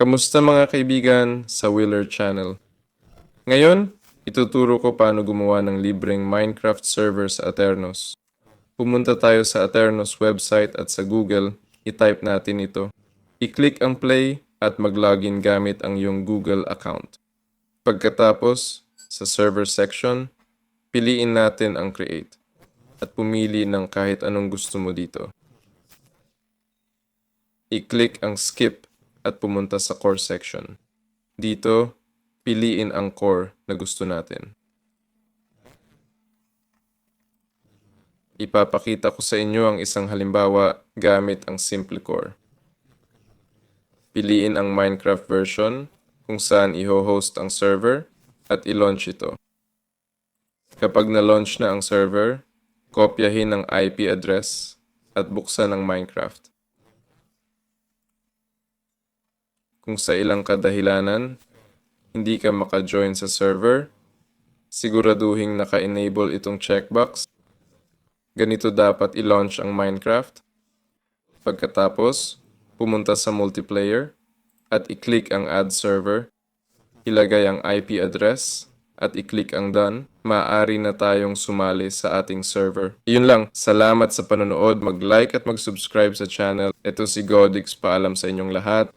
Kamusta mga kaibigan sa Wheeler Channel? Ngayon, ituturo ko paano gumawa ng libreng Minecraft server sa Aternos. Pumunta tayo sa Aternos website at sa Google, i-type natin ito. I-click ang play at mag-login gamit ang iyong Google account. Pagkatapos, sa server section, piliin natin ang create at pumili ng kahit anong gusto mo dito. I-click ang skip at pumunta sa core section. Dito, piliin ang core na gusto natin. Ipapakita ko sa inyo ang isang halimbawa gamit ang simple core. Piliin ang Minecraft version kung saan i-host ang server at i-launch ito. Kapag na-launch na ang server, kopyahin ang IP address at buksan ang Minecraft. Kung sa ilang kadahilanan, hindi ka maka-join sa server, siguraduhing naka-enable itong checkbox. Ganito dapat i-launch ang Minecraft. Pagkatapos, pumunta sa multiplayer at i-click ang add server, ilagay ang IP address at i-click ang done. Maaari na tayong sumali sa ating server. Iyon lang, salamat sa panonood, mag-like at mag-subscribe sa channel. Ito si Godix, paalam sa inyong lahat.